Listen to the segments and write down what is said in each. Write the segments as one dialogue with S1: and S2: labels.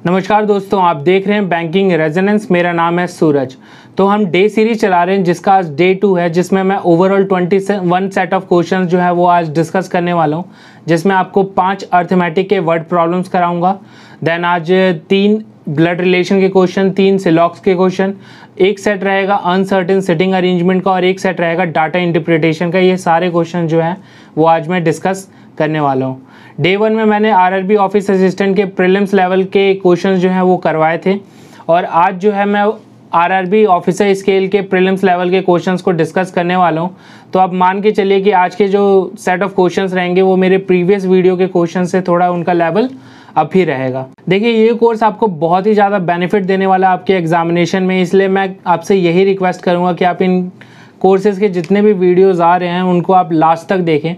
S1: नमस्कार दोस्तों, आप देख रहे हैं बैंकिंग रेजोनेंस। मेरा नाम है सूरज। तो हम डे सीरीज चला रहे हैं जिसका आज डे 2 है, जिसमें मैं ओवरऑल 21 सेट ऑफ क्वेश्चंस जो है वो आज डिस्कस करने वाला हूं, जिसमें आपको 5 अर्थमेटिक के वर्ड प्रॉब्लम्स कराऊंगा। देन आज 3 ब्लड रिलेशन के क्वेश्चन, 3 सिलॉक्स के क्वेश्चन, एक सेट रहेगा अनसर्टेन सिटिंग अरेंजमेंट का और एक सेट रहेगा डाटा इंटरप्रिटेशन का। ये सारे क्वेश्चन जो हैं वो आज मैं डिस्कस करने वाला हूँ। डे 1 में मैंने आरआरबी ऑफिस असिस्टेंट के प्रीलिम्स लेवल के क्वेश्चंस जो हैं वो करवाए थे, और आज जो है मैं आरआरबी ऑफिसर स्केल के प्रीलिम्स लेवल के क्वेश्चंस को डिस्कस करने वाला हूं। तो आप मान के चलिए कि आज के जो सेट ऑफ क्वेश्चंस रहेंगे वो मेरे प्रीवियस वीडियो के क्वेश्चन से थोड़ा उनका लेवल अप ही रहेगा। देखिए, ये कोर्स आपको बहुत ही ज़्यादा बेनिफिट देने वाला है आपके एग्जामिनेशन में, इसलिए मैं आपसे यही रिक्वेस्ट करूँगा कि आप इन कोर्सेज़ के जितने भी वीडियोज़ आ रहे हैं उनको आप लास्ट तक देखें,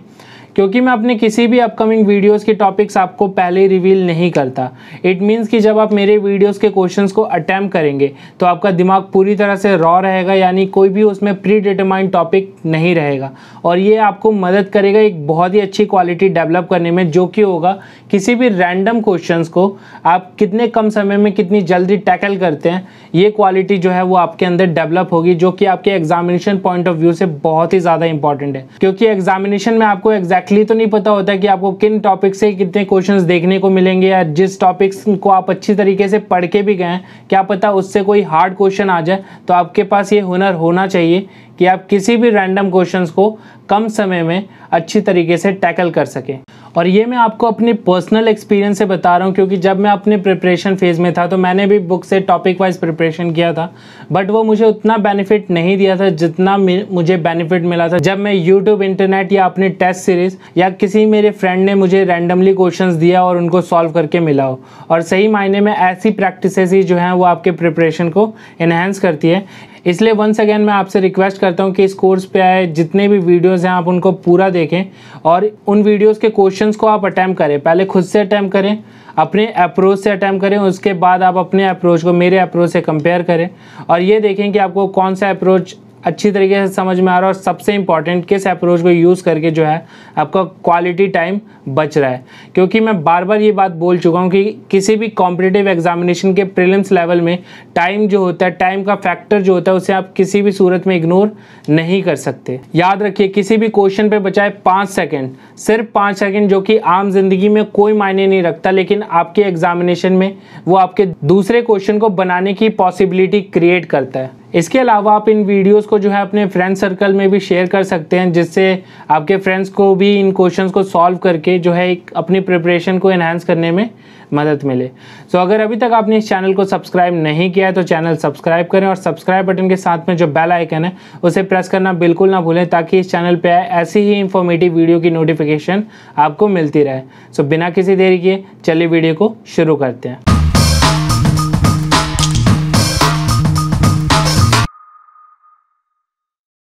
S1: क्योंकि मैं अपने किसी भी अपकमिंग वीडियोस के टॉपिक्स आपको पहले ही रिवील नहीं करता। इट मीन्स कि जब आप मेरे वीडियोस के क्वेश्चंस को अटैम्प्ट करेंगे तो आपका दिमाग पूरी तरह से रॉ रहेगा, यानी कोई भी उसमें प्री डिटरमाइंड टॉपिक नहीं रहेगा, और ये आपको मदद करेगा एक बहुत ही अच्छी क्वालिटी डेवलप करने में, जो कि होगा किसी भी रैंडम क्वेश्चंस को आप कितने कम समय में कितनी जल्दी टैकल करते हैं, ये क्वालिटी जो है वो आपके अंदर डेवलप होगी, जो कि आपके एग्जामिनेशन पॉइंट ऑफ व्यू से बहुत ही ज़्यादा इंपॉर्टेंट है। क्योंकि एग्जामिनेशन में आपको एग्जैक्टली तो नहीं पता होता कि आपको किन टॉपिक से कितने क्वेश्चंस देखने को मिलेंगे, या जिस टॉपिक्स को आप अच्छी तरीके से पढ़ के भी गए क्या पता उससे कोई हार्ड क्वेश्चन आ जाए। तो आपके पास ये हुनर होना चाहिए कि आप किसी भी रैंडम क्वेश्चंस को कम समय में अच्छी तरीके से टैकल कर सकें। और ये मैं आपको अपने पर्सनल एक्सपीरियंस से बता रहा हूँ, क्योंकि जब मैं अपने प्रिपरेशन फेज़ में था तो मैंने भी बुक से टॉपिक वाइज प्रिपरेशन किया था, बट वो मुझे उतना बेनिफिट नहीं दिया था जितना मुझे बेनिफिट मिला था जब मैं यूट्यूब, इंटरनेट या अपने टेस्ट सीरीज़ या किसी मेरे फ्रेंड ने मुझे रैंडमली क्वेश्चंस दिया और उनको सॉल्व करके मिला हो। और सही मायने में ऐसी प्रैक्टिसेस ही जो हैं वो आपके प्रिपरेशन को एनहांस करती है। इसलिए वंस अगेन मैं आपसे रिक्वेस्ट करता हूं कि इस कोर्स पे आए जितने भी वीडियोस हैं आप उनको पूरा देखें, और उन वीडियोस के क्वेश्चंस को आप अटैम्प्ट करें। पहले खुद से अटैम्प्ट करें, अपने अप्रोच से अटैम्प्ट करें, उसके बाद आप अपने अप्रोच को मेरे अप्रोच से कंपेयर करें, और ये देखें कि आपको कौन सा अप्रोच अच्छी तरीके से समझ में आ रहा है, और सबसे इंपॉर्टेंट किस अप्रोच को यूज़ करके जो है आपका क्वालिटी टाइम बच रहा है। क्योंकि मैं बार बार ये बात बोल चुका हूँ कि किसी भी कॉम्पिटिटिव एग्जामिनेशन के प्रीलिम्स लेवल में टाइम जो होता है, टाइम का फैक्टर जो होता है, उसे आप किसी भी सूरत में इग्नोर नहीं कर सकते। याद रखिए, किसी भी क्वेश्चन पे बचाए 5 सेकेंड, सिर्फ 5 सेकेंड, जो कि आम जिंदगी में कोई मायने नहीं रखता, लेकिन आपके एग्जामिनेशन में वो आपके दूसरे क्वेश्चन को बनाने की पॉसिबिलिटी क्रिएट करता है। इसके अलावा आप इन वीडियोस को जो है अपने फ्रेंड सर्कल में भी शेयर कर सकते हैं, जिससे आपके फ्रेंड्स को भी इन क्वेश्चंस को सॉल्व करके जो है एक अपनी प्रिपरेशन को एनहांस करने में मदद मिले। सो अगर अभी तक आपने इस चैनल को सब्सक्राइब नहीं किया है तो चैनल सब्सक्राइब करें, और सब्सक्राइब बटन के साथ में जो बेल आइकन है उसे प्रेस करना बिल्कुल ना भूलें, ताकि इस चैनल पे ऐसी ही इंफॉर्मेटिव वीडियो की नोटिफिकेशन आपको मिलती रहे। सो बिना किसी देरी किए चलिए वीडियो को शुरू करते हैं।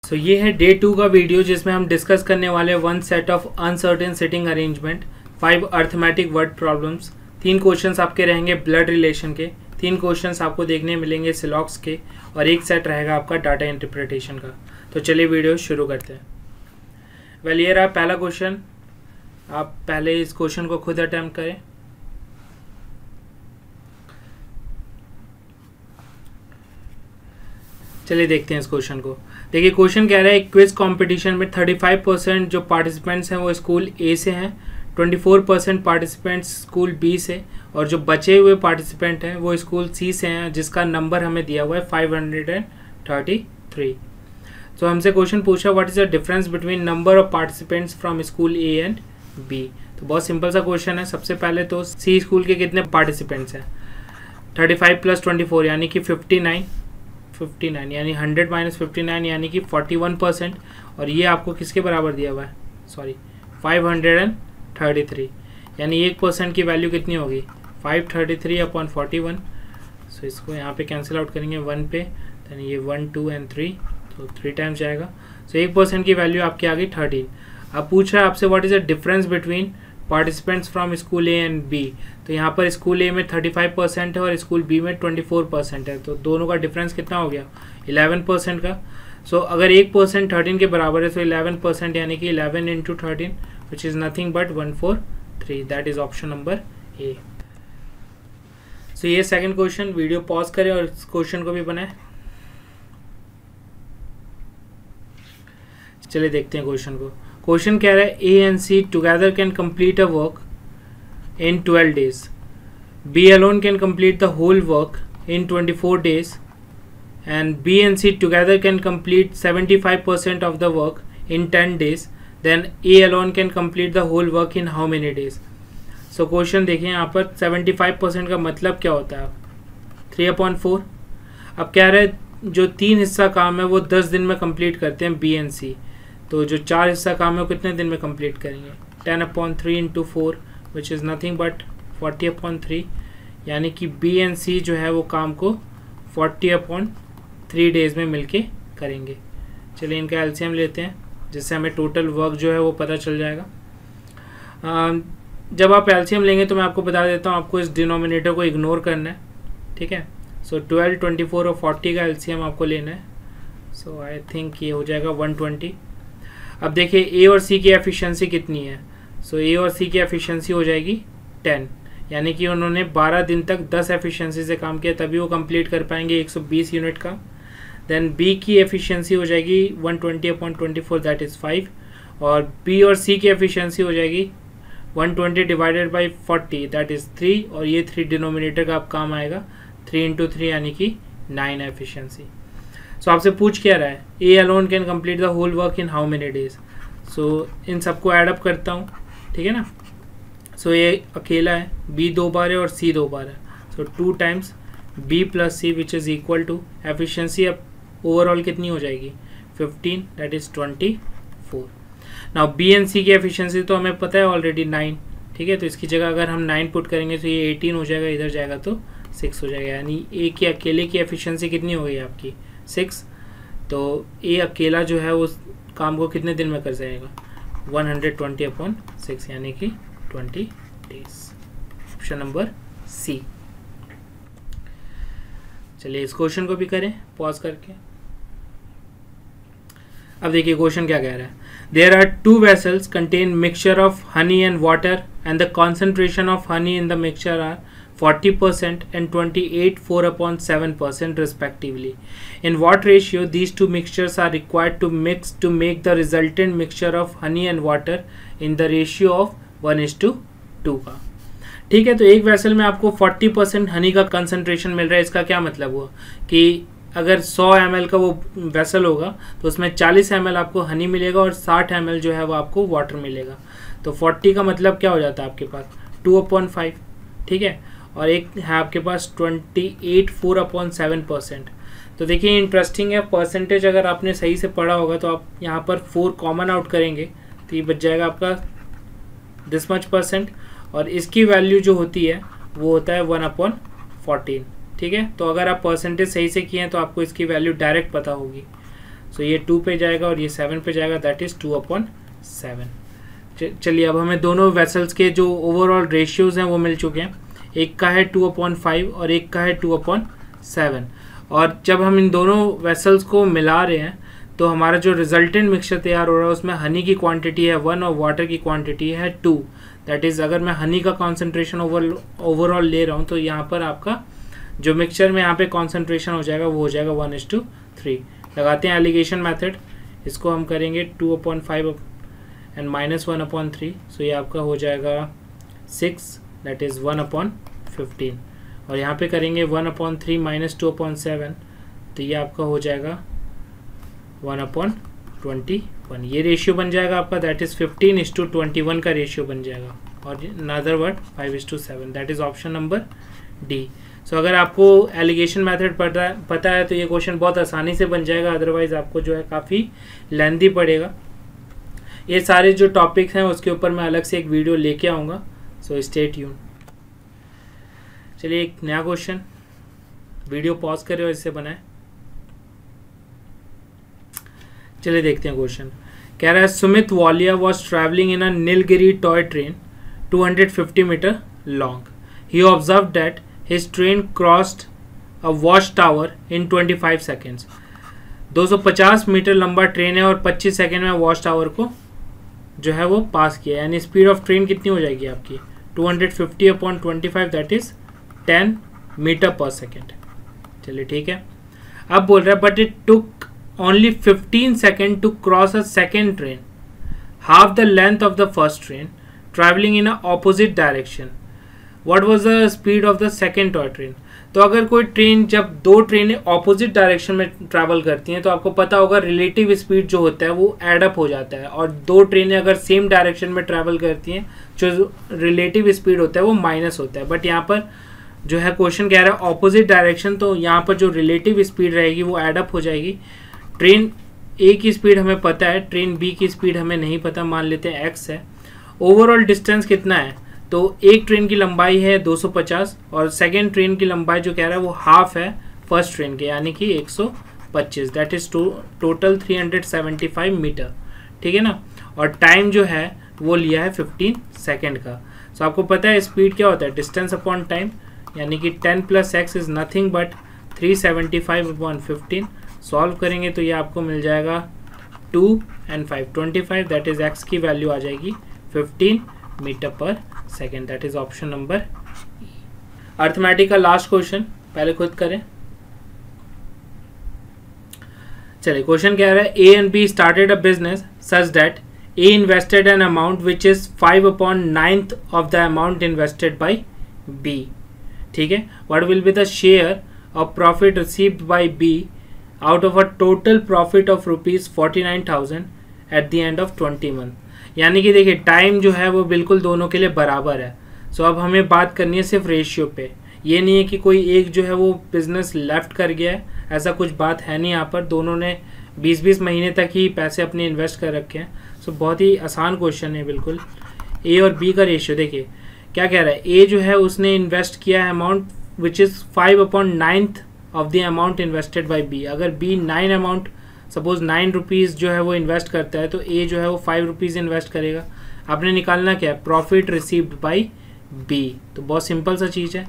S1: तो ये है डे 2 का वीडियो, जिसमें हम डिस्कस करने वाले 1 set of uncertain sitting arrangement, 5 arithmetic word problems, 3 questions आपके रहेंगे ब्लड रिलेशन के, 3 क्वेश्चंस आपको देखने मिलेंगे सिलॉक्स के, और एक सेट रहेगा आपका डाटा इंटरप्रिटेशन का। तो चलिए वीडियो शुरू करते हैं। वेल, ये रहा पहला क्वेश्चन। आप पहले इस क्वेश्चन को खुद अटेम्प्ट करें। चलिए देखते हैं इस क्वेश्चन को। देखिए, क्वेश्चन कह रहा है क्विज कंपटीशन में 35% जो पार्टिसिपेंट्स हैं वो स्कूल ए से हैं, 24% पार्टिसिपेंट्स स्कूल बी से, और जो बचे हुए पार्टिसिपेंट हैं वो स्कूल सी से हैं, जिसका नंबर हमें दिया हुआ है 533। तो हमसे क्वेश्चन पूछा what is the difference between number of participants from school A and B. तो बहुत सिंपल सा क्वेश्चन है। सबसे पहले तो सी स्कूल के कितने पार्टिसिपेंट्स हैं, 35 + 24 यानी कि 59 यानी 100 - 59 यानी कि 41%, और ये आपको किसके बराबर दिया हुआ है, सॉरी 533, यानी 1% की वैल्यू कितनी होगी, 533/41। सो इसको यहाँ पे कैंसिल आउट करेंगे 1 पे, यानी ये 1, 2 और 3, तो 3 टाइम्स जाएगा। सो 1% की वैल्यू आपकी आ गई 13। अब पूछ रहा है आपसे what is the difference between participants from school A and B. तो यहाँ पर स्कूल ए में 35% है और स्कूल बी में 24% है, तो दोनों का डिफरेंस कितना हो गया, 11% का। सो अगर 1% 13 के बराबर है तो 11%, यानी कि 11 × 13 which is nothing but 143। That is option number A. So ये सेकंड क्वेश्चन, वीडियो पॉज करें और इस क्वेश्चन को भी बनाए। चलिए देखते हैं क्वेश्चन को। क्वेश्चन कह रहा है A and C together can complete a work in 12 days. B alone can complete the whole work in 24 days, and B and C together can complete 75% of the work in 10 days. Then A alone can complete the whole work in how many days? So question देखिए यहाँ पर 75% का मतलब क्या होता है, 3/4। अब कह रहे हैं जो 3 हिस्सा काम है वो 10 दिन में कंप्लीट करते हैं B and C, तो जो 4 हिस्सा काम है वो कितने दिन में कंप्लीट करेंगे, 10/3 into 4 which is nothing but 40/3, यानी कि B एंड C जो है वो काम को 40/3 डेज में मिलके करेंगे। चलिए इनका एलसीएम लेते हैं जिससे हमें टोटल वर्क जो है वो पता चल जाएगा। जब आप एलसीएम लेंगे तो मैं आपको बता देता हूँ, आपको इस डिनोमिनेटर को इग्नोर करना है, ठीक है। सो 12, 24 और 40 का एलसीएम आपको लेना है। सो आई थिंक ये हो जाएगा 120। अब देखिए ए और सी की एफिशिएंसी कितनी है। सो ए और सी की एफिशिएंसी हो जाएगी 10, यानी कि उन्होंने 12 दिन तक 10 एफिशिएंसी से काम किया, तभी वो कंप्लीट कर पाएंगे 120 यूनिट का। देन बी की एफिशिएंसी हो जाएगी 120/24 दैट इज़ 5, और बी और सी की एफिशिएंसी हो जाएगी 120 डिवाइडेड बाई 40 दैट इज़ 3, और ये 3 डिनोमिनेटर का आप काम आएगा, 3 × 3 यानी कि 9 एफिशिएंसी। सो आपसे पूछ क्या रहा है, A alone can complete the whole work in how many days. So इन सबको एडअप करता हूँ, ठीक है ना। सो ये अकेला है, B 2 बार है और C 2 बार है। So 2 times B + C which is equal to efficiency अब ओवरऑल कितनी हो जाएगी, 15 that is 24। Now B and C की एफिशिएंसी तो हमें पता है ऑलरेडी 9, ठीक है। तो इसकी जगह अगर हम 9 पुट करेंगे तो ये 18 हो जाएगा, इधर जाएगा तो 6 हो जाएगा, यानी A के अकेले की एफिशिएंसी कितनी हो गई आपकी 6। तो A अकेला जो है उस काम को कितने दिन में कर जाएगा, 120/6 यानी कि 20 डेज। ऑप्शन नंबर सी। चलिए इस क्वेश्चन को भी करें पॉज करके। अब देखिए क्वेश्चन क्या कह रहा है, there are 2 vessels contain mixture of honey and water and the concentration of honey in the mixture are 40% and 28.4/7% respectively. In what ratio these two mixtures are required to mix to make the resultant mixture of honey and water in the ratio of 1:2 का। ठीक है, तो एक vessel में आपको 40% हनी का concentration मिल रहा है। इसका क्या मतलब हुआ कि अगर 100 ml का वो वेसल होगा तो उसमें 40 ml आपको हनी मिलेगा और 60 ml जो है वो आपको वाटर मिलेगा। तो 40 का मतलब क्या हो जाता है आपके पास 2/5, ठीक है। और एक है आपके पास 28.4/7%। तो देखिए इंटरेस्टिंग है, परसेंटेज अगर आपने सही से पढ़ा होगा तो आप यहाँ पर 4 कॉमन आउट करेंगे तो ये बच जाएगा आपका दिस मच %, और इसकी वैल्यू जो होती है वो होता है 1/14, ठीक है। तो अगर आप परसेंटेज सही से किए हैं तो आपको इसकी वैल्यू डायरेक्ट पता होगी। सो ये 2 पे जाएगा और ये 7 पे जाएगा, दैट इज़ 2/7। चलिए अब हमें दोनों वेसल्स के जो ओवरऑल रेशियोज़ हैं वो मिल चुके हैं। एक का है 2/5 और एक का है 2/7, और जब हम इन दोनों वेसल्स को मिला रहे हैं तो हमारा जो रिजल्टेंट मिक्सचर तैयार हो रहा है उसमें हनी की क्वांटिटी है 1 और वाटर की क्वांटिटी है 2। दैट इज़ अगर मैं हनी का कॉन्सेंट्रेशन ओवरऑल ले रहा हूँ तो यहाँ पर आपका जो मिक्सचर में यहाँ पे कॉन्सेंट्रेशन हो जाएगा वो हो जाएगा 1:3। लगाते हैं एलिगेशन मेथड, इसको हम करेंगे 2/5 एंड -1/3। सो ये आपका हो जाएगा 6, दैट इज़ 1/15, और यहाँ पे करेंगे 1/3 - 2/7, तो ये आपका हो जाएगा 1/21। ये रेशियो बन जाएगा आपका, दैट इज़ 15:21 का रेशियो बन जाएगा, और in other word 5:7, that is option number D. So अगर आपको एलिगेशन मेथड पता है तो ये क्वेश्चन बहुत आसानी से बन जाएगा, अदरवाइज आपको जो है काफ़ी लेंथी पड़ेगा। ये सारे जो टॉपिक्स हैं उसके ऊपर मैं अलग से एक वीडियो लेके आऊँगा, सो स्टे ट्यून। चलिए एक नया क्वेश्चन, वीडियो पॉज करें और इससे बनाएं। चलिए देखते हैं क्वेश्चन। कह रहा है Sumit Walia was travelling in a Nilgiri toy train 250 metre long. He observe that his train crossed a watch tower in 25 seconds. 250 metre लंबा ट्रेन है और 25 सेकेंड में वॉच टावर को जो है वो पास किया, यानी स्पीड ऑफ ट्रेन कितनी हो जाएगी आपकी 250/25 that is 10 metre per second. चलिए ठीक है। अब बोल रहा है but it took only 15 second to cross a second train half the length of the first train travelling in a opposite direction, what was the speed of the second toy train. तो अगर कोई train, जब दो ट्रेनें opposite direction में travel करती हैं तो आपको पता होगा रिलेटिव स्पीड जो होता है वो एडअप हो जाता है, और दो ट्रेनें अगर सेम डायरेक्शन में ट्रैवल करती हैं जो रिलेटिव स्पीड होता है वो माइनस होता है। बट यहाँ पर जो है क्वेश्चन कह रहा है ऑपोजिट डायरेक्शन, तो यहाँ पर जो रिलेटिव स्पीड रहेगी वो एडअप हो जाएगी। ट्रेन ए की स्पीड हमें पता है, ट्रेन बी की स्पीड हमें नहीं पता, मान लेते हैं x है। ओवरऑल डिस्टेंस कितना है, तो एक ट्रेन की लंबाई है 250 और सेकेंड ट्रेन की लंबाई जो कह रहा है वो हाफ है फर्स्ट ट्रेन के, यानी कि 125, दैट इज टोटल 375 मीटर। ठीक है ना। और टाइम जो है वो लिया है 15 सेकेंड का। सो आपको पता है स्पीड क्या होता है, डिस्टेंस अपॉन टाइम, यानी कि 10 + x is nothing but 375/15। Solve करेंगे तो ये आपको मिल जाएगा 2 और 5 25, दैट इज x की वैल्यू आ जाएगी 15 metre per second, that is option number E. Arithmetic का लास्ट क्वेश्चन पहले खुद करें। चलिए क्वेश्चन कह रहा है A and B started a business such that A invested an amount which is 5/9 of the amount invested by B. ठीक है। What will be the share of profit received by B out of a total profit of ₹49,000 at the end of 20 month. यानी कि देखिए time जो है वो बिल्कुल दोनों के लिए बराबर है। सो अब हमें बात करनी है सिर्फ रेशियो पे। ये नहीं है कि कोई एक जो है वो बिजनेस लेफ्ट कर गया है, ऐसा कुछ बात है नहीं। यहाँ पर दोनों ने 20-20 महीने तक ही पैसे अपने इन्वेस्ट कर रखे हैं। सो बहुत ही आसान क्वेश्चन है बिल्कुल। ए और बी का रेशियो देखिए क्या कह रहा है, ए जो है उसने इन्वेस्ट किया है amount which is 5/9 of the amount invested by B. अगर बी 9 अमाउंट सपोज 9 रुपीज़ जो है वो इन्वेस्ट करता है तो ए जो है वो 5 रुपीज़ इन्वेस्ट करेगा। आपने निकालना क्या है, प्रॉफिट रिसीव्ड बाय बी। तो बहुत सिंपल सा चीज़ है।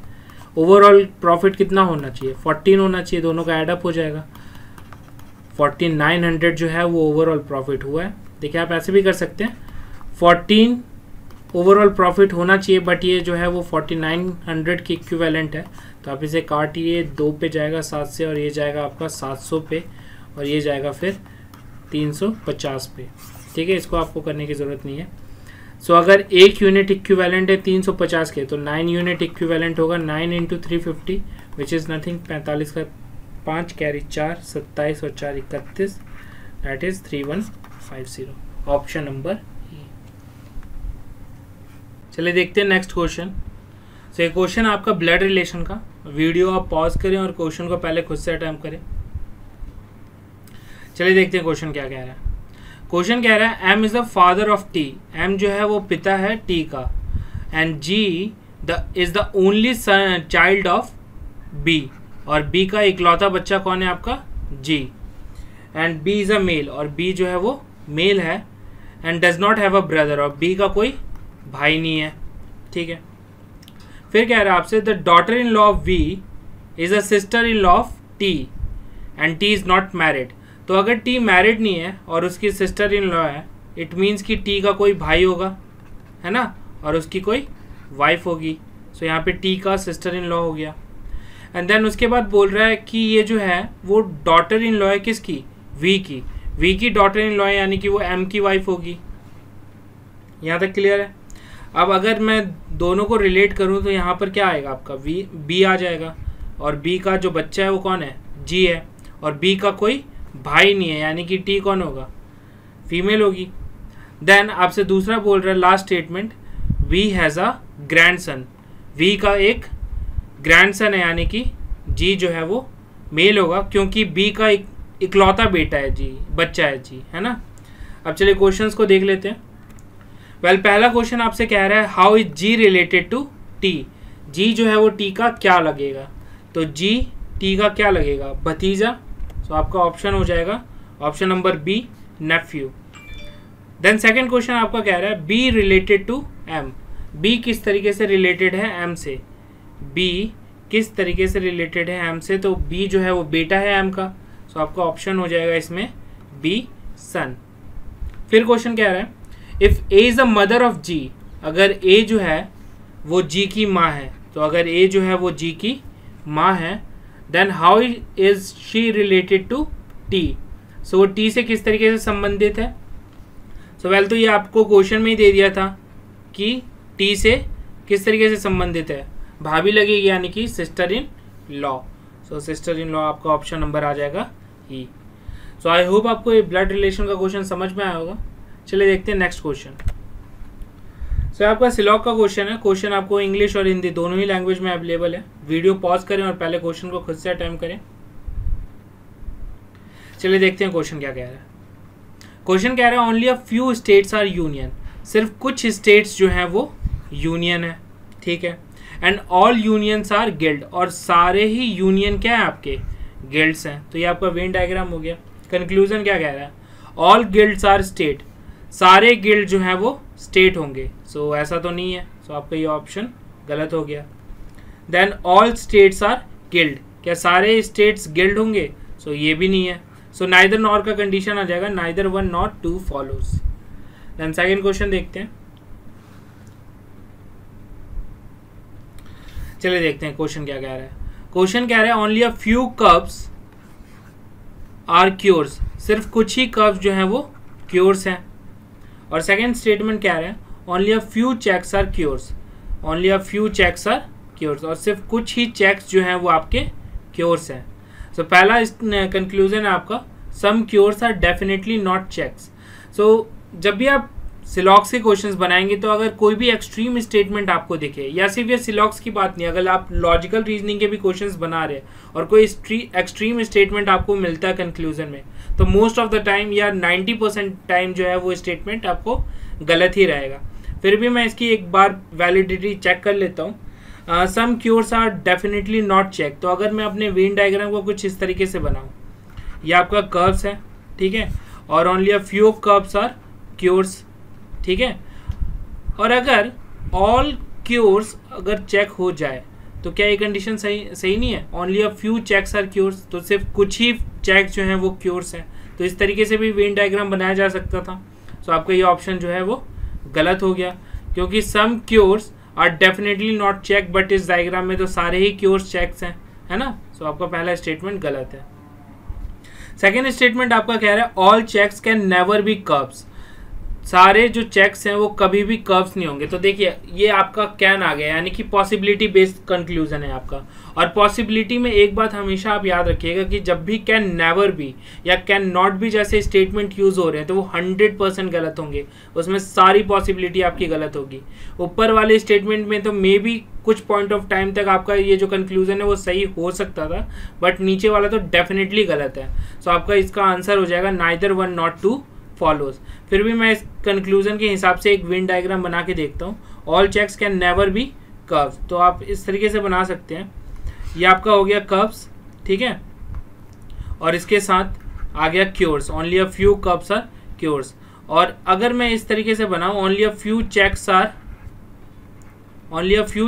S1: ओवरऑल प्रॉफिट कितना होना चाहिए, 14 होना चाहिए, दोनों का एडअप हो जाएगा। 4900 जो है वो ओवरऑल प्रॉफिट हुआ है। देखिए आप ऐसे भी कर सकते हैं, 14 ओवरऑल प्रॉफिट होना चाहिए बट ये जो है वो 4900 की इक्विवेलेंट है। तो आप इसे काटिए, 2 पे जाएगा 7 से, और ये जाएगा आपका 700 पे, और ये जाएगा फिर 350 पे। ठीक है, इसको आपको करने की ज़रूरत नहीं है। सो अगर एक यूनिट इक्विवेलेंट है 350 के तो 9 यूनिट इक्विवेलेंट होगा 9 × 350 विच इज़ नथिंग, 45 का 5 कैरी 4, 27 और 4 31, दैट इज़ 3150, ऑप्शन नंबर ई। चलिए देखते हैं नेक्स्ट क्वेश्चन। सो ये क्वेश्चन आपका ब्लड रिलेशन का। वीडियो आप पॉज करें और क्वेश्चन को पहले खुद से अटेम्प्ट करें। चलिए देखते हैं क्वेश्चन क्या कह रहा है। क्वेश्चन कह रहा है M is the father of T. एम जो है वो पिता है टी का, and G is the only child of B. और बी का इकलौता बच्चा कौन है आपका, G. And B is a male, और बी जो है वो मेल है। And does not have a brother, और बी का कोई भाई नहीं है। ठीक है। फिर कह रहा है आपसे the daughter in law of V is a sister in law of T and T is not married. तो अगर टी मैरिड नहीं है और उसकी सिस्टर इन लॉ है, इट मीन्स कि टी का कोई भाई होगा, है ना, और उसकी कोई वाइफ होगी। सो यहाँ पे टी का सिस्टर इन लॉ हो गया। एंड देन उसके बाद बोल रहा है कि ये जो है वो डॉटर इन लॉ है किसकी, वी की। वी की डॉटर इन लॉ है, यानी कि वो एम की वाइफ होगी। यहाँ तक क्लियर है। अब अगर मैं दोनों को रिलेट करूँ तो यहाँ पर क्या आएगा आपका, बी आ जाएगा, और बी का जो बच्चा है वो कौन है, जी है, और बी का कोई भाई नहीं है, यानी कि टी कौन होगा, फीमेल होगी। देन आपसे दूसरा बोल रहा है last statement, V has a grandson. V का एक ग्रैंडसन है, यानी कि जी जो है वो मेल होगा, क्योंकि बी का इकलौता बेटा है जी, बच्चा है जी, है ना। अब चलिए क्वेश्चंस को देख लेते हैं। पहला क्वेश्चन आपसे कह रहा है how is G related to T. G जो है वो टी का क्या लगेगा, तो जी टी का क्या लगेगा, भतीजा। तो आपका ऑप्शन हो जाएगा option number B, nephew. Then second question आपका कह रहा है B related to M. B किस तरीके से रिलेटेड है एम से, बी किस तरीके से रिलेटेड है एम से, तो बी जो है वो बेटा है एम का। सो आपका ऑप्शन हो जाएगा इसमें बी, सन। फिर क्वेश्चन कह रहा है if A is the mother of G. अगर ए जो है वो जी की माँ है, तो अगर ए जो है वो जी की माँ है, then how is she related to T. So वो टी से किस तरीके से संबंधित है। सो वेल तो ये आपको क्वेश्चन में ही दे दिया था कि टी से किस तरीके से संबंधित है, भाभी लगेगी यानी कि sister in law. So sister in law आपका ऑप्शन नंबर आ जाएगा ई। सो आई होप आपको ये ब्लड रिलेशन का क्वेश्चन समझ में आया होगा। चलिए देखते हैं नेक्स्ट क्वेश्चन। सो आपका सिलॉक का क्वेश्चन है। क्वेश्चन आपको इंग्लिश और हिंदी दोनों ही लैंग्वेज में अवेलेबल है। वीडियो पॉज करें और पहले क्वेश्चन को खुद से अटेम्प्ट करें। चलिए देखते हैं क्वेश्चन क्या कह रहा है। क्वेश्चन कह रहा है only a few states are union, सिर्फ कुछ स्टेट्स जो हैं वो यूनियन है, ठीक है। And all unions are guild, और सारे ही यूनियन क्या है आपके गिल्ड्स हैं। तो ये आपका वेन डायग्राम हो गया। कंक्लूजन क्या कह रहा है, ऑल गिल्ड्स आर स्टेट, सारे गिल्ड जो हैं वो स्टेट होंगे। सो ऐसा तो नहीं है, सो आपका ये ऑप्शन गलत हो गया। Then all states are guild, क्या सारे स्टेट्स गिल्ड होंगे, सो ये भी नहीं है। सो नाइदर नॉर का कंडीशन आ जाएगा, neither one not two follows. Then second question देखते हैं। चलिए देखते हैं क्वेश्चन क्या कह रहा है। क्वेश्चन कह रहा है only a few cups are cures, सिर्फ कुछ ही कप्स जो हैं वो क्योर्स हैं। और सेकेंड स्टेटमेंट क्या है, only a few checks are cures, only a few checks are cures, और सिर्फ कुछ ही चेक्स जो हैं वो आपके क्योर्स हैं। सो पहला कंक्लूजन है आपका, some cures are definitely not checks. So जब भी आप सिलॉक्स के क्वेश्चंस बनाएंगे तो अगर कोई भी एक्सट्रीम स्टेटमेंट आपको दिखे, या सिर्फ ये सिलॉक्स की बात नहीं, अगर आप लॉजिकल रीजनिंग के भी क्वेश्चंस बना रहे हैं और कोई एक्सट्रीम स्टेटमेंट आपको मिलता है कंक्लूजन में, तो मोस्ट ऑफ द टाइम या 90% टाइम जो है वो स्टेटमेंट आपको गलत ही रहेगा। फिर भी मैं इसकी एक बार वैलिडिटी चेक कर लेता हूँ। Some cures are definitely not check, तो अगर मैं अपने वेन डायग्राम को कुछ इस तरीके से बनाऊँ, ये आपका कर्व्स है, ठीक है, और only a few curves are cures, ठीक है। और अगर ऑल क्योर्स अगर चेक हो जाए तो क्या ये कंडीशन सही नहीं है, only a few checks are cures, तो सिर्फ कुछ ही चेक्स जो हैं वो क्योर्स हैं। तो इस तरीके से भी वेन डायग्राम बनाया जा सकता था। सो आपका ये ऑप्शन जो है वो गलत हो गया, क्योंकि some cures are definitely not check, but इस डायग्राम में तो सारे ही क्योर्स चेक्स हैं, है ना। सो आपका पहला स्टेटमेंट गलत है। सेकेंड स्टेटमेंट आपका कह रहा है all checks can never be curves, सारे जो चेक्स हैं वो कभी भी कर्व्स नहीं होंगे। तो देखिए ये आपका कैन आ गया, यानी कि पॉसिबिलिटी बेस्ड कंक्लूजन है आपका। और पॉसिबिलिटी में एक बात हमेशा आप याद रखिएगा कि जब भी कैन नेवर बी या कैन नॉट बी जैसे स्टेटमेंट यूज हो रहे हैं तो वो 100% गलत होंगे, उसमें सारी पॉसिबिलिटी आपकी गलत होगी। ऊपर वाले स्टेटमेंट में तो मे बी कुछ पॉइंट ऑफ टाइम तक आपका ये जो कंक्लूजन है वो सही हो सकता था, बट नीचे वाला तो डेफिनेटली गलत है। सो आपका इसका आंसर हो जाएगा neither one not two follows. फिर भी मैं इस कंक्लूजन के हिसाब से एक वेन डायग्राम बना के देखता हूँ। All checks can never be curves, तो आप इस तरीके से बना सकते हैं। ये आपका हो गया कर्व्स, ठीक है, और इसके साथ आ गया cures, only a few curves are cures. और अगर मैं इस तरीके से बनाऊँ only a few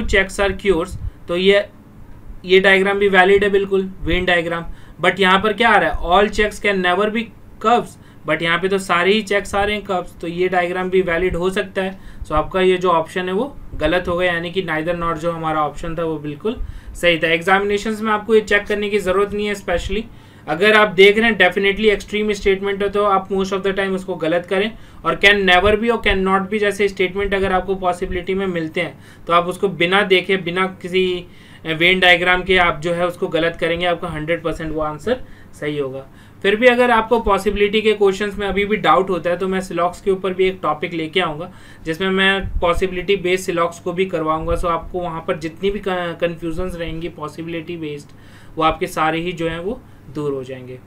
S1: checks are cures, तो ये डायग्राम भी वैलिड है बिल्कुल, वेन डायग्राम। बट यहाँ पर क्या आ रहा है, all checks can never be curves, but यहाँ पे तो सारे ही चेक्स आ रहे हैं कर्व्स, तो ये डायग्राम भी वैलिड हो सकता है। सो आपका ये जो ऑप्शन है वो गलत हो गया, यानी कि नाइदर नॉट जो हमारा ऑप्शन था वो बिल्कुल सही था। एग्जामिनेशंस में आपको ये चेक करने की ज़रूरत नहीं है, स्पेशली अगर आप देख रहे हैं डेफिनेटली एक्सट्रीम स्टेटमेंट है तो आप मोस्ट ऑफ द टाइम उसको गलत करें। और कैन नेवर बी और कैन नॉट बी जैसे स्टेटमेंट अगर आपको पॉसिबिलिटी में मिलते हैं तो आप उसको बिना देखे, बिना किसी वेन डायग्राम के आप जो है उसको गलत करेंगे, आपका 100% वो आंसर सही होगा। फिर भी अगर आपको पॉसिबिलिटी के क्वेश्चंस में अभी भी डाउट होता है तो मैं सिलॉक्स के ऊपर भी एक टॉपिक लेके आऊँगा जिसमें मैं पॉसिबिलिटी बेस्ड सिलॉक्स को भी करवाऊँगा। सो आपको वहाँ पर जितनी भी कन्फ्यूजन्स रहेंगी पॉसिबिलिटी बेस्ड, वो आपके सारे ही जो हैं वो दूर हो जाएंगे।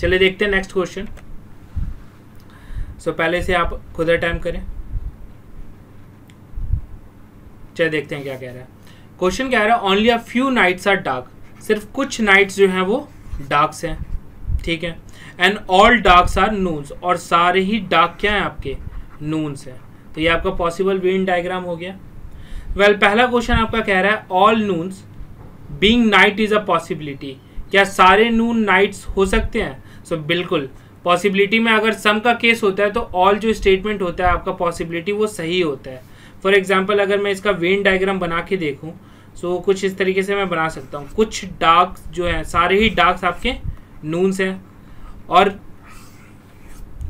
S1: चलिए देखते हैं नेक्स्ट क्वेश्चन। सो पहले से आप खुद अटेम्प्ट करें। चलिए देखते हैं क्या कह रहा है। क्वेश्चन कह रहा है only a few nights are dark, सिर्फ कुछ नाइट्स जो हैं वो डार्क्स हैं, ठीक है। एंड ऑल डार्क्स आर नून्स, और सारे ही डार्क क्या हैं आपके नून्स हैं। तो ये आपका पॉसिबल वेन डायग्राम हो गया। वेल पहला क्वेश्चन आपका कह रहा है all noons being night is a possibility, क्या सारे नून नाइट्स हो सकते हैं। सो बिल्कुल, पॉसिबिलिटी में अगर सम का केस होता है तो ऑल जो स्टेटमेंट होता है आपका पॉसिबिलिटी वो सही होता है। फॉर एग्जाम्पल अगर मैं इसका वेन डायग्राम बना के देखूँ सो कुछ इस तरीके से मैं बना सकता हूँ। कुछ डार्क्स जो है सारे ही डार्क्स आपके नून्स हैं और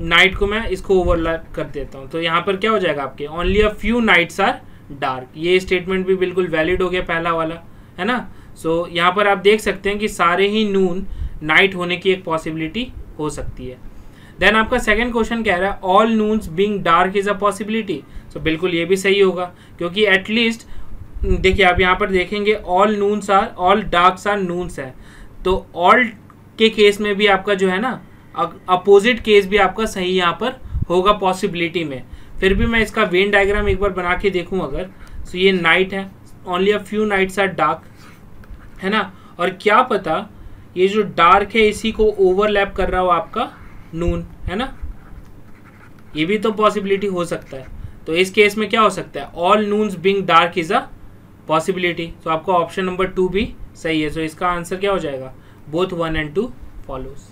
S1: नाइट को मैं इसको ओवरलैप कर देता हूँ। तो यहाँ पर क्या हो जाएगा आपके only a few nights are dark. ये स्टेटमेंट भी बिल्कुल वैलिड हो गया पहला वाला, है ना। सो यहाँ पर आप देख सकते हैं कि सारे ही नून नाइट होने की एक पॉसिबिलिटी हो सकती है। देन आपका सेकंड क्वेश्चन कह रहा है all noons being dark is a possibility. So बिल्कुल ये भी सही होगा, क्योंकि एटलीस्ट देखिए आप यहाँ पर देखेंगे ऑल डार्क्स आर नून्स है, तो ऑल के केस में भी आपका जो है ना अपोजिट केस भी आपका सही यहाँ पर होगा पॉसिबिलिटी में। फिर भी मैं इसका वेन डायग्राम एक बार बना के देखूँ अगर, तो ये नाइट है, only a few nights are dark, है ना। और क्या पता ये जो डार्क है इसी को ओवरलैप कर रहा हो आपका नून, है ना, ये भी तो पॉसिबिलिटी हो सकता है। तो इस केस में क्या हो सकता है, all noons being dark is a possibility. तो आपका ऑप्शन नंबर 2 भी सही है। सो इसका आंसर क्या हो जाएगा, both 1 and 2 follows.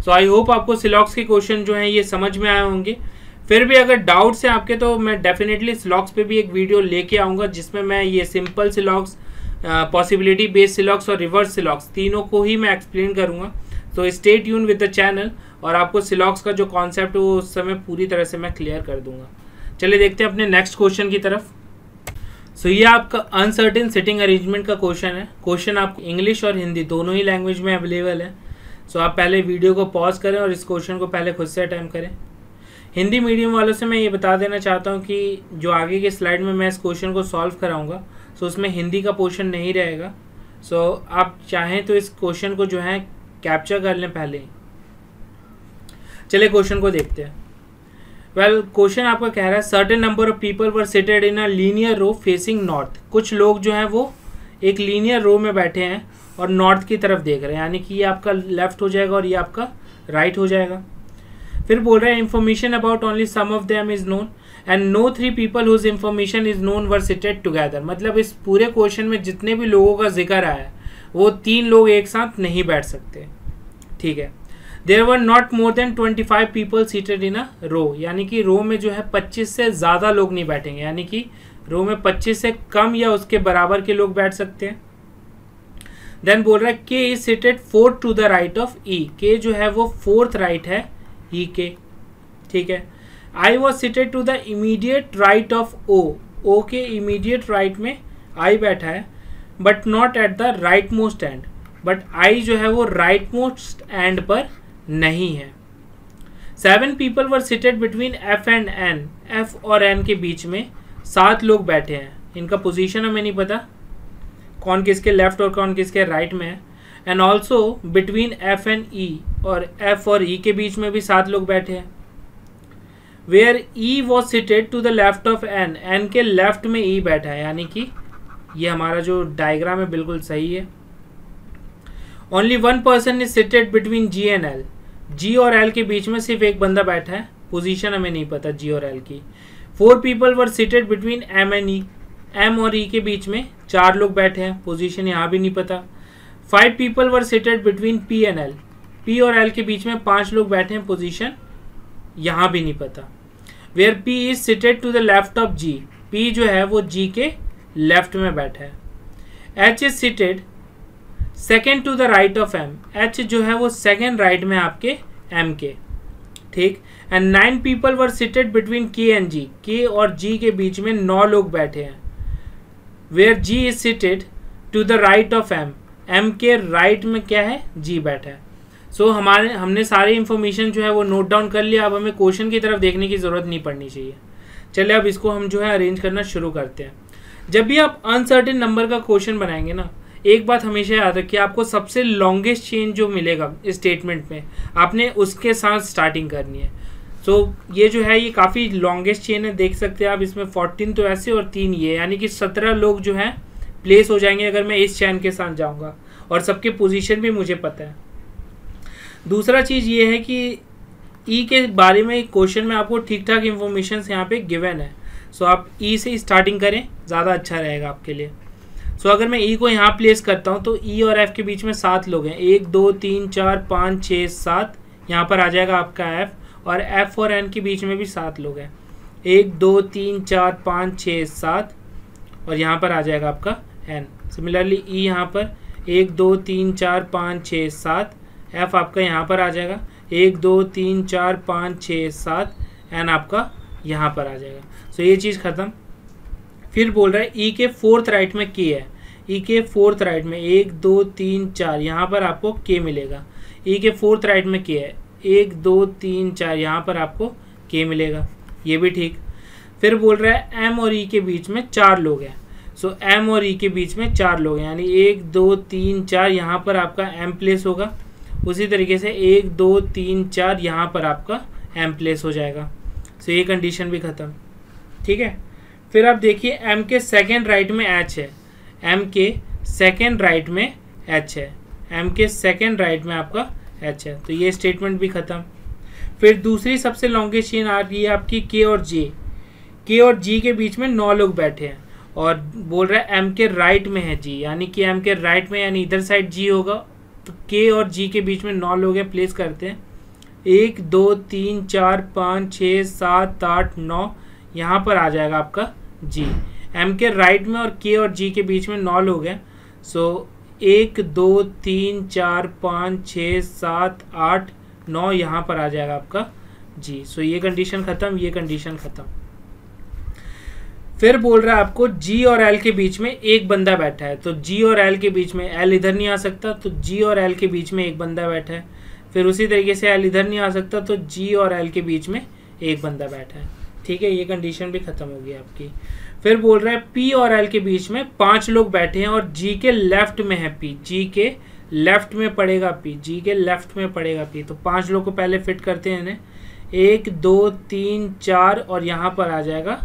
S1: So I hope आपको सिलॉक्स के क्वेश्चन जो हैं ये समझ में आए होंगे। फिर भी अगर डाउट्स हैं आपके तो मैं डेफिनेटली सिलॉक्स पे भी एक वीडियो लेके आऊँगा जिसमें मैं ये सिंपल सिलॉक्स, पॉसिबिलिटी बेस्ड सिलॉक्स और रिवर्स सिलॉक्स तीनों को ही मैं एक्सप्लेन करूँगा। तो stay tune with the channel और आपको सिलॉक्स का जो कॉन्सेप्ट है वो उस समय पूरी तरह से मैं क्लियर कर दूंगा। चलिए देखते हैं अपने नेक्स्ट क्वेश्चन की तरफ। सो ये आपका अनसर्टेन सिटिंग अरेंजमेंट का क्वेश्चन है। क्वेश्चन आपको इंग्लिश और हिंदी दोनों ही लैंग्वेज में अवेलेबल है। सो आप पहले वीडियो को पॉज करें और इस क्वेश्चन को पहले खुद से अटेम्प्ट करें। हिंदी मीडियम वालों से मैं ये बता देना चाहता हूँ कि जो आगे के स्लाइड में मैं इस क्वेश्चन को सॉल्व कराऊंगा सो उसमें हिंदी का पोर्शन नहीं रहेगा। सो आप चाहें तो इस क्वेश्चन को जो है कैप्चर कर लें पहले ही। चलिए क्वेश्चन को देखते हैं। वेल क्वेश्चन आपका कह रहा है certain number of people were seated in a linear row facing north. कुछ लोग जो हैं वो एक लीनियर रो में बैठे हैं और नॉर्थ की तरफ देख रहे हैं, यानी कि ये आपका लेफ्ट हो जाएगा और ये आपका राइट हो जाएगा। फिर बोल रहा है information about only some of them is known and no 3 people whose information is known were seated together. मतलब इस पूरे क्वेश्चन में जितने भी लोगों का जिक्र आया है वो 3 लोग एक साथ नहीं बैठ सकते, ठीक है। There were not more than 25 people seated in a row, यानी कि रो में जो है 25 से ज़्यादा लोग नहीं बैठेंगे, यानी कि रो में 25 से कम या उसके बराबर के लोग बैठ सकते हैं। देन बोल रहा है K is seated 4th to the right of E. K जो है वो 4th राइट है ई के, ठीक है। I was seated to the immediate right of O. O के इमीडिएट राइट में आई बैठा है but not at the rightmost end. But I जो है वो राइट मोस्ट एंड पर नहीं है। 7 people were seated between F and N. F और एन के बीच में 7 लोग बैठे हैं। इनका पोजीशन हमें नहीं पता कौन किसके लेफ्ट और कौन किसके राइट में है। And also between F and E, और एफ और ई के बीच में भी 7 लोग बैठे हैं। Where E was seated to the left of N. N के लेफ्ट में ई बैठा है, यानी कि ये हमारा जो डायग्राम है बिल्कुल सही है। Only 1 person is seated between G and L. G और एल के बीच में सिर्फ एक बंदा बैठा है, पोजीशन हमें नहीं पता जी और एल की। 4 people were seated between M and E. M और ई के बीच में 4 लोग बैठे हैं, पोजीशन यहाँ भी नहीं पता। 5 people were seated between P and L. P और एल के बीच में 5 लोग बैठे हैं, पोजीशन यहाँ भी नहीं पता। Where P is seated to the left of G. P जो है वो जी के लेफ्ट में बैठा है। H is seated second to the right of M. H जो है वो सेकेंड राइट में आपके एम के, ठीक। And 9 people were seated between के एंड जी। के और जी के बीच में 9 लोग बैठे हैं। Where G is seated to the right of M. M के राइट में क्या है, जी बैठा है। सो हमने सारे इंफॉर्मेशन जो है वो नोट डाउन कर लिया। अब हमें क्वेश्चन की तरफ देखने की ज़रूरत नहीं पड़नी चाहिए। चलिए अब इसको हम जो है अरेंज करना शुरू करते हैं। जब भी आप अनसर्टेन नंबर का क्वेश्चन बनाएंगे ना, एक बात हमेशा याद रखिए, आपको सबसे लॉन्गेस्ट चेन जो मिलेगा इस स्टेटमेंट में आपने उसके साथ स्टार्टिंग करनी है। सो ये जो है ये काफ़ी लॉन्गेस्ट चेन है, देख सकते हैं आप। इसमें 14 तो ऐसे और 3 ये, यानी कि 17 लोग जो हैं प्लेस हो जाएंगे अगर मैं इस चेन के साथ जाऊंगा, और सबके पोजीशन भी मुझे पता है। दूसरा चीज़ ये है कि ई के बारे में क्वेश्चन में आपको ठीक ठाक इन्फॉर्मेशन यहाँ पे गिवन है। सो आप ई से स्टार्टिंग करें, ज़्यादा अच्छा रहेगा आपके लिए। सो अगर मैं ई को यहाँ प्लेस करता हूँ तो ई और एफ के बीच में 7 लोग हैं। 1 2 3 4 5 6 7, यहाँ पर आ जाएगा आपका एफ। और एफ और एन के बीच में भी 7 लोग हैं। 1 2 3 4 5 6 7, और यहाँ पर आ जाएगा आपका एन। सिमिलरली ई यहाँ पर 1 2 3 4 5 6 7, एफ आपका यहाँ पर आ जाएगा 1 2 3 4 5 6 7, एन आपका यहाँ पर आ जाएगा। सो ये चीज़ ख़त्म। फिर बोल रहा है ई के फोर्थ राइट में के है, ई के फोर्थ राइट में 1 2 3 4 यहाँ पर आपको के मिलेगा। ई के फोर्थ राइट में के है 1 2 3 4 यहाँ पर आपको के मिलेगा, ये भी ठीक। फिर बोल रहा है एम और ई के बीच में 4 लोग हैं। सो एम और ई के बीच में 4 लोग हैं, यानी 1 2 3 4 यहाँ पर आपका एम प्लेस होगा। उसी तरीके से 1 2 3 4 यहाँ पर आपका एम प्लेस हो जाएगा। सो ये कंडीशन भी ख़त्म, ठीक है। फिर आप देखिए एम के सेकेंड राइट में एच है, एम के सेकेंड राइट में एच है, एम के सेकेंड राइट में आपका एच है, तो ये स्टेटमेंट भी ख़त्म। फिर दूसरी सबसे लॉन्गेस्ट चेन आ रही है आपकी के और जे। के और जी के बीच में 9 लोग बैठे हैं और बोल रहा है एम के राइट में है जी, यानी कि एम के राइट में यानी इधर साइड जी होगा। तो के और जी के बीच में 9 लोग हैं, प्लेस करते हैं 1 2 3 4 5 6 7 8 9, यहाँ पर आ जाएगा आपका जी। एम के राइट में और के और जी के बीच में 9 लोग हैं। सो 1 2 3 4 5 6 7 8 9 यहाँ पर आ जाएगा आपका जी। सो ये कंडीशन ख़त्म, ये कंडीशन ख़त्म। फिर बोल रहा है आपको जी और एल के बीच में एक बंदा बैठा है, तो जी और एल के बीच में एल इधर नहीं आ सकता, तो जी और एल के बीच में एक बंदा बैठा है। फिर उसी तरीके से एल इधर नहीं आ सकता, तो जी और एल के बीच में एक बंदा बैठा है, ठीक है। ये कंडीशन भी ख़त्म होगी आपकी। फिर बोल रहा है पी और एल के बीच में 5 लोग बैठे हैं और जी के लेफ्ट में है पी, जी के लेफ्ट में पड़ेगा पी, जी के लेफ्ट में पड़ेगा पी। तो 5 लोग को पहले फिट करते हैं इन्हें, 1 2 3 4 और यहाँ पर आ जाएगा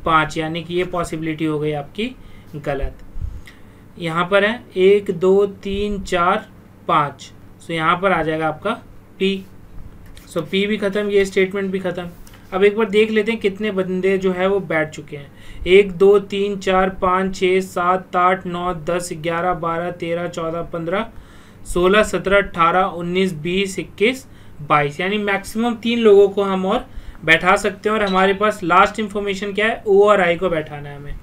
S1: 5, यानी कि ये पॉसिबिलिटी हो गई आपकी गलत। यहाँ पर है 1 2 3 4 5, सो यहाँ पर आ जाएगा आपका P। सो P भी ख़त्म, ये स्टेटमेंट भी ख़त्म। अब एक बार देख लेते हैं कितने बंदे जो है वो बैठ चुके हैं। 1 2 3 4 5 6 7 8 9 10 11 12 13 14 15 16 17 18 19 20 21 22, यानी मैक्सिमम 3 लोगों को हम और बैठा सकते हैं। और हमारे पास लास्ट इंफॉर्मेशन क्या है, ओ और आई को बैठाना है हमें।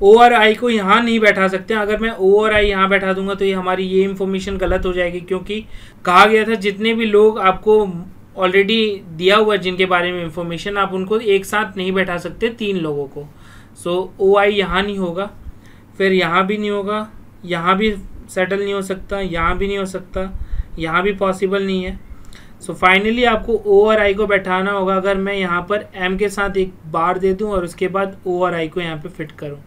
S1: ओ और आई को यहाँ नहीं बैठा सकते हैं। अगर मैं ओ और आई यहाँ बैठा दूंगा तो ये हमारी ये इंफॉर्मेशन गलत हो जाएगी, क्योंकि कहा गया था जितने भी लोग आपको ऑलरेडी दिया हुआ है जिनके बारे में इंफॉर्मेशन, आप उनको एक साथ नहीं बैठा सकते 3 लोगों को। सो ओ आई यहाँ नहीं होगा, फिर यहाँ भी नहीं होगा, यहाँ भी सेटल नहीं हो सकता, यहाँ भी नहीं हो सकता, यहाँ भी पॉसिबल नहीं है। सो फाइनली आपको ओ और आई को बैठाना होगा। अगर मैं यहाँ पर एम के साथ एक बार दे दूँ और उसके बाद ओ और आई को यहाँ पे फिट करूँ,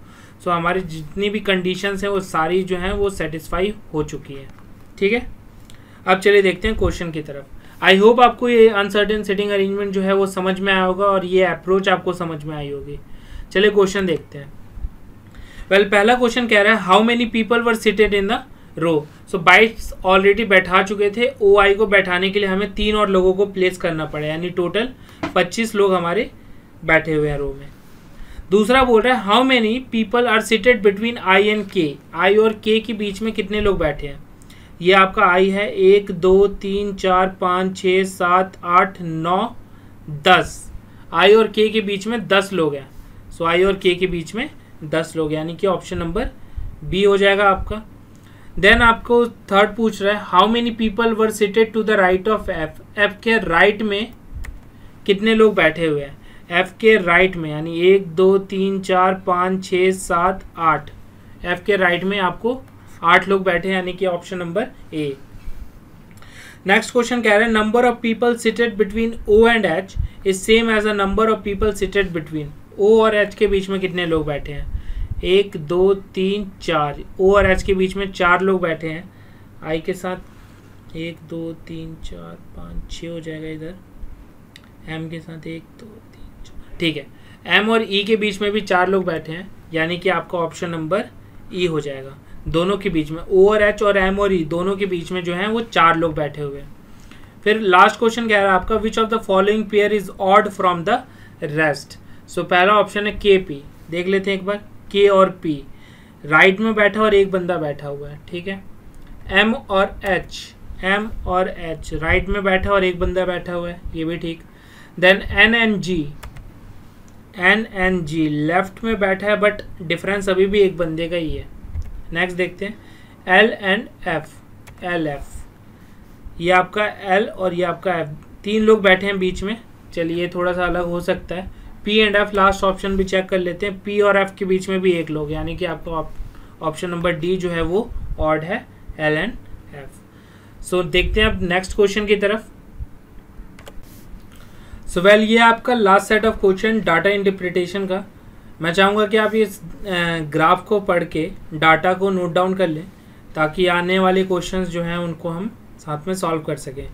S1: सो हमारी जितनी भी कंडीशंस हैं वो सारी जो हैं वो सेटिस्फाई हो चुकी है, ठीक है। अब चलिए देखते हैं क्वेश्चन की तरफ। आई होप आपको ये अनसर्टेन सिटिंग अरेंजमेंट जो है वो समझ में आया होगा और ये अप्रोच आपको समझ में आई होगी। चलिए क्वेश्चन देखते हैं। वेल, पहला क्वेश्चन कह रहा है how many people were seated in the row. So 22 already बैठा चुके थे, ओ आई को बैठाने के लिए हमें 3 और लोगों को प्लेस करना पड़ा, यानी टोटल 25 लोग हमारे बैठे हुए हैं रो में। दूसरा बोल रहा है how many people are seated between I and K. I और के के बीच में कितने लोग बैठे हैं। ये आपका आई है 1 2 3 4 5 6 7 8 9 10। आई और के बीच में 10 लोग हैं। सो आई और के बीच में 10 लोग, यानी कि ऑप्शन नंबर बी हो जाएगा आपका। देन आपको थर्ड पूछ रहा है how many people were seated to the right of F. F के राइट में कितने लोग बैठे हुए हैं। एफ के राइट में, यानी 1 2 3 4 5 6 7 8। एफ के राइट में आपको 8 लोग बैठे हैं, यानी कि option number A. Next question कह रहे हैं number of people seated between O and H is same as a number of people seated between. O और एच के बीच में कितने लोग बैठे हैं। 1 2 3 4। ओ और एच के बीच में 4 लोग बैठे हैं। आई के साथ 1 2 3 4 5 6 हो जाएगा इधर। एम के साथ 1 2 3 4, ठीक है। एम और ई के बीच में भी 4 लोग बैठे हैं, यानी कि आपका ऑप्शन नंबर ई हो जाएगा। दोनों के बीच में ओ और एच और एम और ई दोनों के बीच में जो है वो 4 लोग बैठे हुए हैं। फिर लास्ट क्वेश्चन कह रहा है आपका which of the following pair is odd from the rest. So पहला ऑप्शन है के पी। देख लेते हैं एक बार, के और पी राइट में बैठा और एक बंदा बैठा हुआ है, ठीक है। एम और एच, एम और एच राइट में बैठा और एक बंदा बैठा हुआ है, ये भी ठीक। Then N and G, N and G left में बैठा है बट डिफरेंस अभी भी एक बंदे का ही है, नेक्स्ट देखते हैं L and F, L F, ये आपका एल और ये आपका एफ, 3 लोग बैठे हैं बीच में। चलिए थोड़ा सा अलग हो सकता है। P and F last option भी चेक कर लेते हैं, पी और एफ के बीच में भी एक लोग, यानी कि आपका ऑप्शन नंबर डी जो है वो ऑड है, एल एंड एफ। सो देखते हैं अब नेक्स्ट क्वेश्चन की तरफ। सो वेल ये आपका last set of question data interpretation का। मैं चाहूँगा कि आप इस ग्राफ को पढ़ के डाटा को नोट डाउन कर लें ताकि आने वाले क्वेश्चंस जो हैं उनको हम साथ में सॉल्व कर सकें।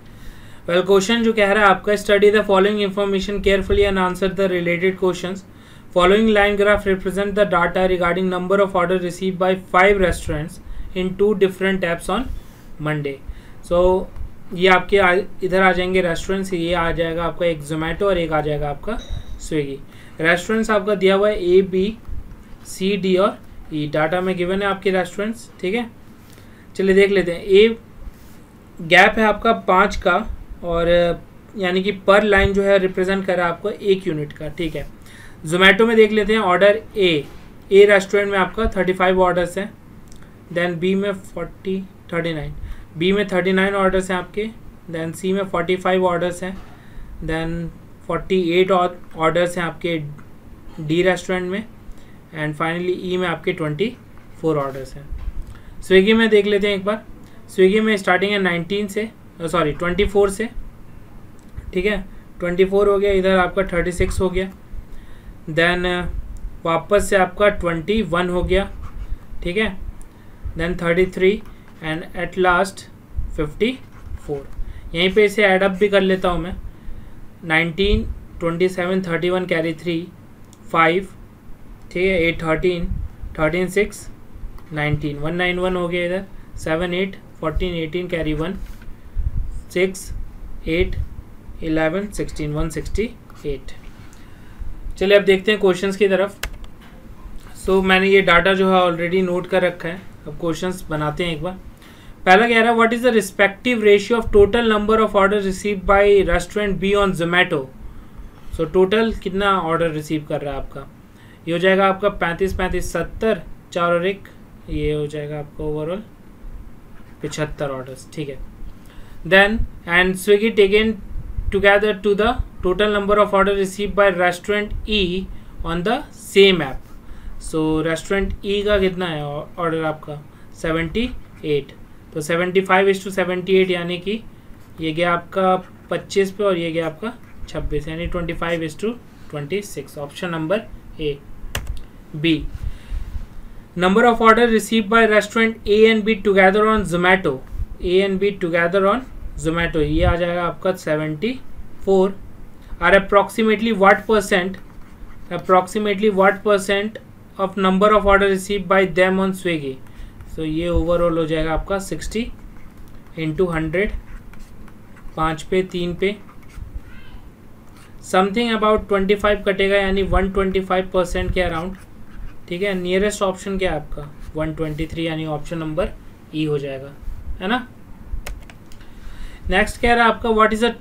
S1: वेल क्वेश्चन जो कह रहा है आपका, study the following information carefully and answer the related questions. Following line graph represent the data regarding number of order receive by 5 restaurants in 2 different apps on Monday. So ये आपके इधर आ जाएंगे restaurants, ये आ जाएगा आपका एक जोमेटो और एक आ जाएगा आपका स्विगी। रेस्टोरेंट्स आपका दिया हुआ है ए, बी, सी, डी और ई, डाटा में गिवन है आपके रेस्टोरेंट्स, ठीक है। चलिए देख लेते हैं। ए गैप है आपका 5 का और यानी कि पर लाइन जो है रिप्रेजेंट कर रहा है आपको 1 यूनिट का, ठीक है। जोमेटो में देख लेते हैं ऑर्डर ए रेस्टोरेंट में आपका 35 ऑर्डर्स हैं, देन बी में 39, बी में 39 ऑर्डर्स हैं आपके, देन सी में 45 ऑर्डर्स हैं, देन 48 ऑर्डर्स हैं आपके डी रेस्टोरेंट में, एंड फाइनली ई में आपके 24 ऑर्डर्स हैं। स्विगी में देख लेते हैं एक बार। स्विगी में स्टार्टिंग है 24 से, ठीक है। 24 हो गया, इधर आपका 36 हो गया, देन वापस से आपका 21 हो गया, ठीक है, देन 33 एंड एट लास्ट 54। यहीं पे इसे ऐड अप भी कर लेता हूँ मैं। 19, 27, 31 कैरी 3, 5, ठीक है, 8, 13, 6, 19, 191 हो गया इधर, 7, 8, 14, 18 कैरी 1, 6, 8, 11, 16, 168। चलिए अब देखते हैं क्वेश्चंस की तरफ। सो मैंने ये डाटा जो है ऑलरेडी नोट कर रखा है, अब क्वेश्चंस बनाते हैं एक बार। पहला कह रहा है what is the respective ratio of total number of order receive by restaurant be on Zomato. So total कितना ऑर्डर रिसीव कर रहा है आपका, ये हो जाएगा आपका 35, 35, 70, 4 और 1, ये हो जाएगा आपका ओवरऑल 75 ऑर्डर्स, ठीक है। Then and Swiggy taken together to the total number of order receive by restaurant E on the same app. So restaurant E का कितना है ऑर्डर आपका 78, तो 75:78 यानी कि ये गया आपका 25 पे और ये गया आपका 26, यानी 25:26, option number A. B number of order receive by restaurant A and B together on Zomato, A and B together on Zomato, ये आ जाएगा आपका 74। और approximately what percent of number of order receive by them on Swiggy. तो ये overall हो जाएगा आपका 60 × 100, 5 पे 3 पे, समथिंग अबाउट 25 कटेगा, यानी 125% के अराउंड, ठीक है। नियरेस्ट ऑप्शन क्या है आपका 123, यानी ऑप्शन नंबर ई हो जाएगा, है ना। नेक्स्ट कह रहा है आपका what is the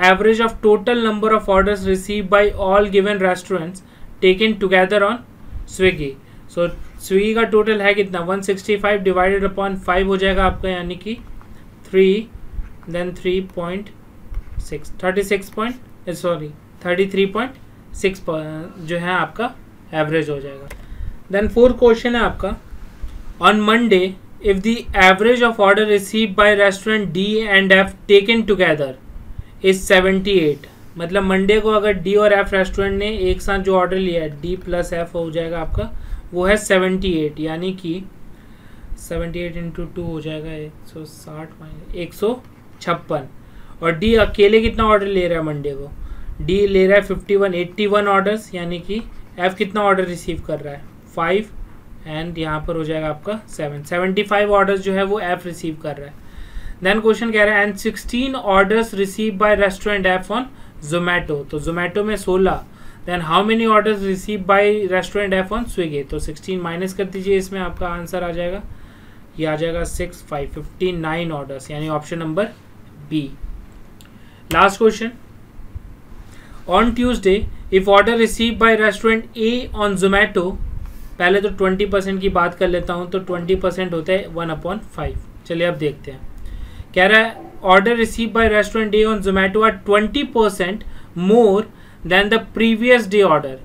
S1: average of total number of orders receive bye all given restaurants taken together on Swiggy. So Swiggy का टोटल है कितना 165 डिवाइडेड अपॉन 5 हो जाएगा आपका, यानी कि 3, देन 3.6, 33.6 जो है आपका एवरेज हो जाएगा। देन 4th क्वेश्चन है आपका on Monday if the average of order receive by restaurant D and F taken together is 78। मतलब मंडे को अगर डी और एफ रेस्टोरेंट ने एक साथ जो ऑर्डर लिया है, डी प्लस एफ हो जाएगा आपका, वो है 78, यानी कि 78 × 2 हो जाएगा 156। और डी अकेले कितना ऑर्डर ले रहा है मंडे को, डी ले रहा है 81 ऑर्डर्स, यानी कि एफ कितना ऑर्डर रिसीव कर रहा है 5, एंड यहाँ पर हो जाएगा आपका 75 ऑर्डर्स जो है वो एफ रिसीव कर रहा है। देन क्वेश्चन कह रहा है and 16 orders receive by restaurant F on Zomato, तो जोमेटो में 16, then how many orders receive by restaurant F on Swiggy, तो 16 माइनस कर दीजिए, इसमें आपका आंसर आ जाएगा, ये आ जाएगा 6, 5, 59 ऑर्डर्स, यानी option number B. Last question on Tuesday if order receive by restaurant A on Zomato, पहले तो 20% की बात कर लेता हूँ, तो 20% होता है 1/5। चलिए अब देखते हैं। कह रहा है order receive by restaurant A on Zomato are 20% more than the previous day order.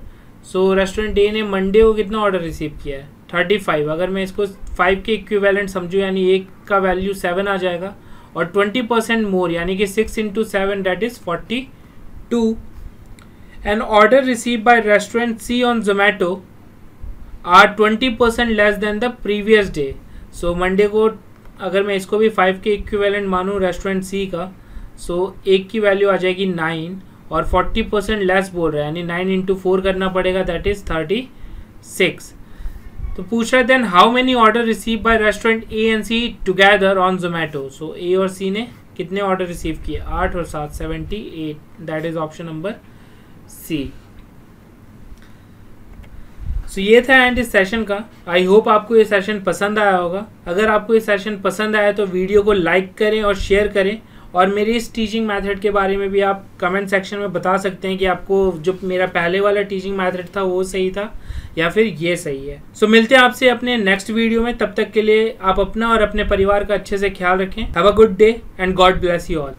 S1: So restaurant A ने मंडे को कितना ऑर्डर रिसीव किया है? 35। अगर मैं इसको 5 के इक्विवेलेंट समझूँ, यानी 1 का वैल्यू 7 आ जाएगा, और 20% मोर यानी कि 6 × 7 that is 42। An order receive by restaurant C on Zomato are 20% less than the previous day. So Monday को अगर मैं इसको भी 5 के इक्विवेलेंट मानूँ रेस्टोरेंट सी का, सो 1 की वैल्यू आ जाएगी 9 और 40% लेस बोल रहा है, यानी 9 × 4 करना पड़ेगा, दैट इज 36। तो पूछ रहे then how many order receive by restaurant A and C together on Zomato. So A और सी ने कितने ऑर्डर रिसीव किए? 8 और 7 78, that is option number C. So ये था एंड इस सेशन का। आई होप आपको ये सेशन पसंद आया होगा। अगर आपको ये सेशन पसंद आया तो वीडियो को लाइक करें और शेयर करें, और मेरी इस टीचिंग मेथड के बारे में भी आप कमेंट सेक्शन में बता सकते हैं कि आपको जो मेरा पहले वाला टीचिंग मेथड था वो सही था या फिर ये सही है। सो मिलते हैं आपसे अपने नेक्स्ट वीडियो में। तब तक के लिए आप अपना और अपने परिवार का अच्छे से ख्याल रखें। Have a good day and God bless you all.